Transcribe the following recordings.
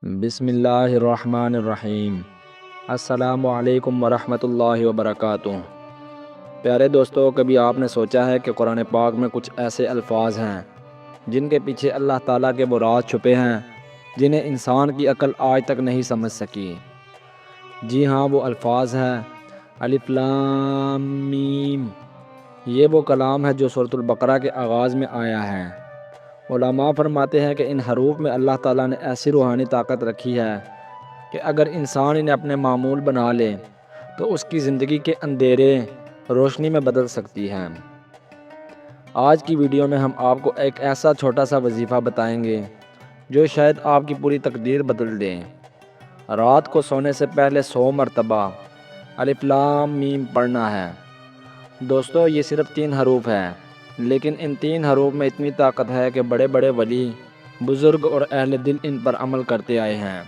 بسم اللہ الرحمن الرحیم۔ السلام علیکم ورحمۃ اللہ وبرکاتہ۔ پیارے دوستو، کبھی آپ نے سوچا ہے کہ قرآن پاک میں کچھ ایسے الفاظ ہیں جن کے پیچھے اللہ تعالیٰ کے مراد چھپے ہیں، جنہیں انسان کی عقل آج تک نہیں سمجھ سکی؟ جی ہاں، وہ الفاظ ہیں الف لام میم۔ یہ وہ کلام ہے جو سورۃ البقرہ کے آغاز میں آیا ہے۔ علماء فرماتے ہیں کہ ان حروف میں اللہ تعالیٰ نے ایسی روحانی طاقت رکھی ہے کہ اگر انسان انہیں اپنے معمول بنا لے تو اس کی زندگی کے اندھیرے روشنی میں بدل سکتی ہیں۔ آج کی ویڈیو میں ہم آپ کو ایک ایسا چھوٹا سا وظیفہ بتائیں گے جو شاید آپ کی پوری تقدیر بدل دیں۔ رات کو سونے سے پہلے 100 مرتبہ الف لام میم پڑھنا ہے۔ دوستو، یہ صرف 3 حروف ہیں، لیکن ان 3 حروف میں اتنی طاقت ہے کہ بڑے بڑے ولی، بزرگ اور اہل دل ان پر عمل کرتے آئے ہیں۔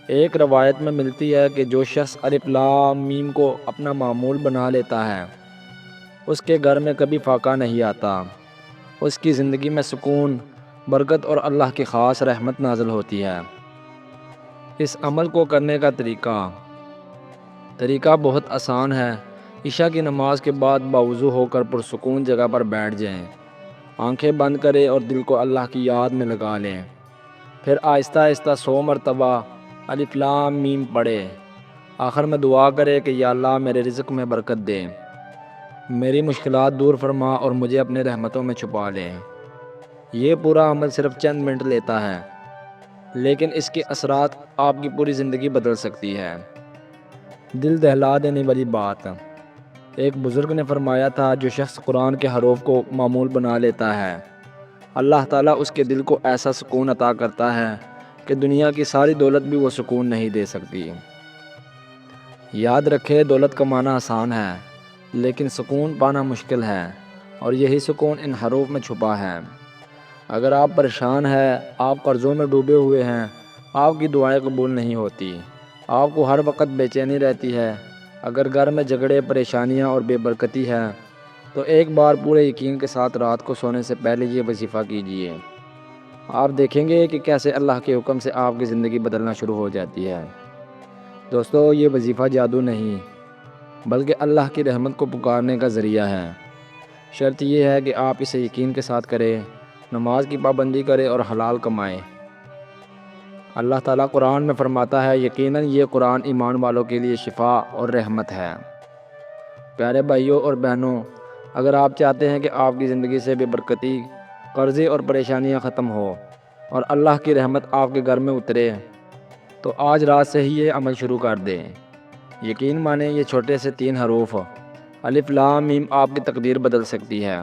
ایک روایت میں ملتی ہے کہ جو شخص الف لام میم کو اپنا معمول بنا لیتا ہے اس کے گھر میں کبھی فاقہ نہیں آتا، اس کی زندگی میں سکون، برکت اور اللہ کی خاص رحمت نازل ہوتی ہے۔ اس عمل کو کرنے کا طریقہ بہت آسان ہے۔ عشاء کی نماز کے بعد باوضو ہو کر پرسکون جگہ پر بیٹھ جائیں، آنکھیں بند کریں اور دل کو اللہ کی یاد میں لگا لیں۔ پھر آہستہ آہستہ 100 مرتبہ الف لام میم پڑھیں۔ آخر میں دعا کرے کہ یا اللہ، میرے رزق میں برکت دے، میری مشکلات دور فرما اور مجھے اپنے رحمتوں میں چھپا لے۔ یہ پورا عمل صرف چند منٹ لیتا ہے، لیکن اس کے اثرات آپ کی پوری زندگی بدل سکتی ہے۔ دل دہلا دینے والی بات، ایک بزرگ نے فرمایا تھا، جو شخص قرآن کے حروف کو معمول بنا لیتا ہے، اللہ تعالیٰ اس کے دل کو ایسا سکون عطا کرتا ہے کہ دنیا کی ساری دولت بھی وہ سکون نہیں دے سکتی۔ یاد رکھے، دولت کمانا آسان ہے، لیکن سکون پانا مشکل ہے، اور یہی سکون ان حروف میں چھپا ہے۔ اگر آپ پریشان ہیں، آپ قرضوں میں ڈوبے ہوئے ہیں، آپ کی دعائیں قبول نہیں ہوتی، آپ کو ہر وقت بے چینی رہتی ہے، اگر گھر میں جھگڑے، پریشانیاں اور بے برکتی ہے، تو ایک بار پورے یقین کے ساتھ رات کو سونے سے پہلے یہ وظیفہ کیجیے۔ آپ دیکھیں گے کہ کیسے اللہ کے حکم سے آپ کی زندگی بدلنا شروع ہو جاتی ہے۔ دوستو، یہ وظیفہ جادو نہیں، بلکہ اللہ کی رحمت کو پکارنے کا ذریعہ ہے۔ شرط یہ ہے کہ آپ اسے یقین کے ساتھ کریں، نماز کی پابندی کریں اور حلال کمائیں۔ اللہ تعالیٰ قرآن میں فرماتا ہے، یقیناً یہ قرآن ایمان والوں کے لیے شفا اور رحمت ہے۔ پیارے بھائیوں اور بہنوں، اگر آپ چاہتے ہیں کہ آپ کی زندگی سے بے برکتی، قرضے اور پریشانیاں ختم ہو اور اللہ کی رحمت آپ کے گھر میں اترے، تو آج رات سے ہی یہ عمل شروع کر دیں۔ یقین مانیں، یہ چھوٹے سے 3 حروف الف لام میم آپ کی تقدیر بدل سکتی ہے۔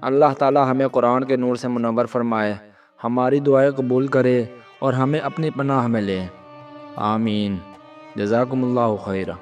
اللہ تعالیٰ ہمیں قرآن کے نور سے منور فرمائے، ہماری دعائیں قبول کرے اور ہمیں اپنی پناہ میں لے۔ آمین۔ جزاکم اللہ خیرہ۔